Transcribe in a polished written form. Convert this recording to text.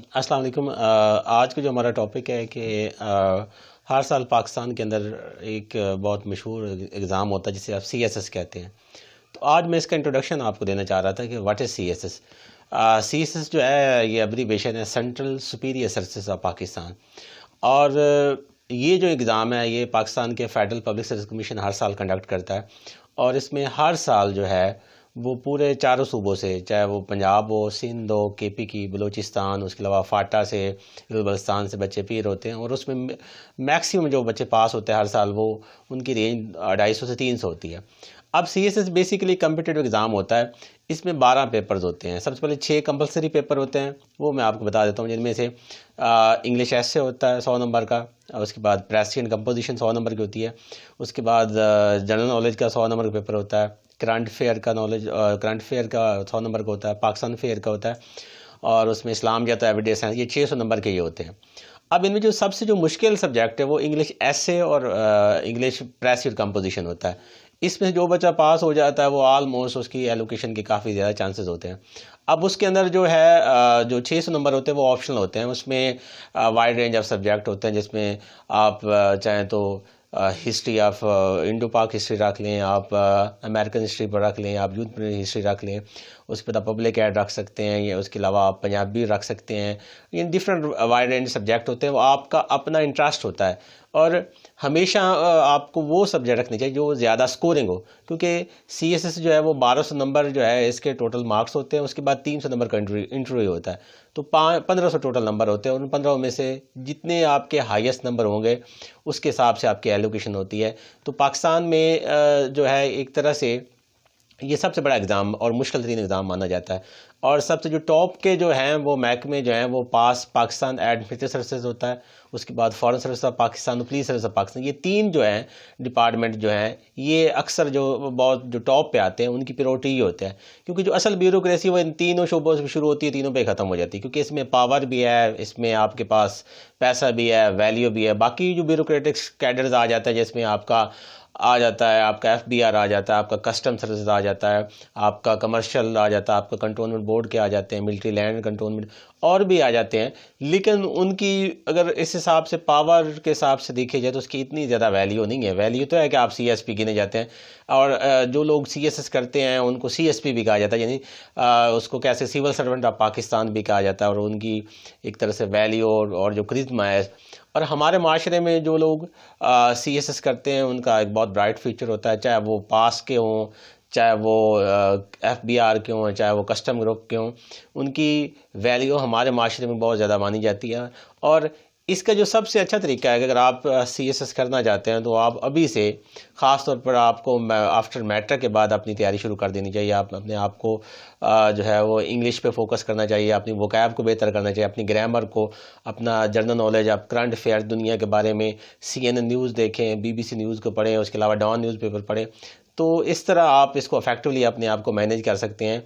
السلام علیکم۔ آج کا جو ہمارا ٹاپک ہے کہ ہر سال پاکستان کے اندر ایک بہت مشہور ایگزام ہوتا ہے جسے آپ سی ایس ایس کہتے ہیں۔ تو آج میں اس کا انٹروڈکشن آپ کو دینا چاہ رہا تھا کہ what is C S S. C S S جو ہے یہ ابریویشن ہے central superior services of Pakistan, اور یہ جو ایگزام ہے یہ پاکستان کے فیڈرل پبلک سروس کمیشن ہر سال کنڈکٹ کرتا ہے، اور اس میں ہر سال جو ہے وہ پورے چاروں صوبوں سے، چاہے وہ پنجاب ہو، سندھ ہو، کے پی کی، بلوچستان، اس کے علاوہ فاٹا سے، بلوچستان سے بچے پیر ہوتے ہیں، اور اس میں میکسیمم جو بچے پاس ہوتے ہیں ہر سال وہ ان کی رینج 250 سے 300 ہوتی ہے۔ اب C S S basically competitive exam ہوتا ہے، اس میں 12 پیپرز ہوتے ہیں۔ سب سے پہلے 6 کمپلسری پیپر ہوتے ہیں، وہ میں آپ کو بتا دیتا ہوں، جن میں سے انگلش ایسے ہوتا ہے 100 نمبر کا، اور اس کے بعد پریسی اینڈ کمپوزیشن 100 نمبر کی ہوتی ہے، اس کے بعد جنرل نالج کا 100 نمبر کا پیپر ہوتا ہے، کرنٹ افیئر کا 100 نمبر کا ہوتا ہے، پاکستان فیئر کا ہوتا ہے، اور اس میں اسلام جاتا ہے، ایویڈینس سائنس، یہ 600 نمبر کے یہ ہوتے ہیں۔ اب ان میں جو سب سے جو مشکل سبجیکٹ ہے وہ انگلش ایسے اور انگلش پریسی اور کمپوزیشن ہوتا ہے۔ اس میں جو بچہ پاس ہو جاتا ہے وہ آلموسٹ اس کی ایلوکیشن کے کافی زیادہ چانسز ہوتے ہیں۔ اب اس کے اندر جو ہے جو 600 نمبر ہوتے ہیں وہ آپشنل ہوتے ہیں، اس میں وائڈ رینج آف سبجیکٹ ہوتے ہیں، جس میں آپ چاہیں تو ہسٹری آف انڈو پاک ہسٹری رکھ لیں، آپ امریکن ہسٹری پر رکھ لیں، آپ یوتھ ہسٹری رکھ لیں، اس پہ آپ پبلک ایڈ رکھ سکتے ہیں، یا اس کے علاوہ آپ پنجابی رکھ سکتے ہیں۔ یہ ڈفرینٹ وائڈ رینج سبجیکٹ ہوتے ہیں، وہ آپ کا اپنا انٹرسٹ ہوتا ہے، اور ہمیشہ آپ کو وہ سبجیکٹ رکھنے چاہیے جو زیادہ سکورنگ ہو، کیونکہ سی ایس ایس جو ہے وہ 1200 نمبر جو ہے اس کے ٹوٹل مارکس ہوتے ہیں، اس کے بعد 300 نمبر کا انٹرویو ہوتا ہے، تو 1500 ٹوٹل نمبر ہوتے ہیں، اور ان 15 میں سے جتنے آپ کے ہائیسٹ نمبر ہوں گے اس کے حساب سے آپ کی ایلوکیشن ہوتی ہے۔ تو پاکستان میں جو ہے ایک طرح سے یہ سب سے بڑا ایگزام اور مشکل ترین ایگزام مانا جاتا ہے، اور سب سے جو ٹاپ کے جو ہیں وہ محکمے جو ہیں وہ پاکستان ایڈمنسٹریٹو سروسز ہوتا ہے، اس کے بعد foreign service of Pakistan, police service of Pakistan, یہ 3 جو ہیں ڈپارٹمنٹ جو ہیں یہ اکثر جو بہت جو ٹاپ پہ آتے ہیں ان کی پریورٹی یہ ہوتا ہے، کیونکہ جو اصل بیوروکریسی وہ ان تینوں شعبوں سے شروع ہوتی ہے، تینوں پہ ختم ہو جاتی ہے، کیونکہ اس میں پاور بھی ہے، اس میں آپ کے پاس پیسہ بھی ہے، ویلیو بھی ہے۔ باقی جو بیوروکریٹکس کیڈرز آ جاتا ہے، جس میں آپ کا آ جاتا ہے، آپ کا ایف بی آر آ جاتا ہے، آپ کا کسٹم سروسز آ جاتا ہے، آپ کا کمرشل آ جاتا ہے، آپ کا کنٹونمنٹ بورڈ کے آ جاتے ہیں، ملٹری لینڈ کنٹونمنٹ اور بھی آ جاتے ہیں، لیکن ان کی اگر اس حساب سے پاور کے حساب سے دیکھے جائے تو اس کی اتنی زیادہ ویلیو نہیں ہے۔ ویلیو تو ہے کہ آپ سی ایس پی گنے جاتے ہیں، اور جو لوگ سی ایس ایس کرتے ہیں ان کو سی ایس پی بھی کہا جاتا ہے، یعنی اس کو کیسے سول سرونٹ آف پاکستان بھی کہا جاتا ہے، اور ان کی ایک طرح سے ویلیو اور جو کرزما ہے۔ اور ہمارے معاشرے میں جو لوگ سی ایس ایس کرتے ہیں ان کا ایک بہت برائٹ فیوچر ہوتا ہے، چاہے وہ پاس کے ہوں، چاہے وہ ایف بی آر کے ہوں، چاہے وہ کسٹم گروپ کے ہوں، ان کی ویلیو ہمارے معاشرے میں بہت زیادہ مانی جاتی ہے۔ اور اس کا جو سب سے اچھا طریقہ ہے کہ اگر آپ سی ایس ایس کرنا چاہتے ہیں تو آپ ابھی سے، خاص طور پر آپ کو آفٹر میٹرک کے بعد اپنی تیاری شروع کر دینی چاہیے۔ آپ اپنے آپ کو جو ہے وہ انگلش پہ فوکس کرنا چاہیے، اپنی ووکیب کو بہتر کرنا چاہیے، اپنی گرامر کو، اپنا جنرل نالج، آپ کرنٹ افیئر دنیا کے بارے میں سی این این نیوز دیکھیں، بی بی سی نیوز کو پڑھیں، اس کے علاوہ ڈان نیوز پیپر پڑھیں، تو اس طرح آپ اس کو افیکٹولی اپنے آپ کو مینیج کر سکتے ہیں۔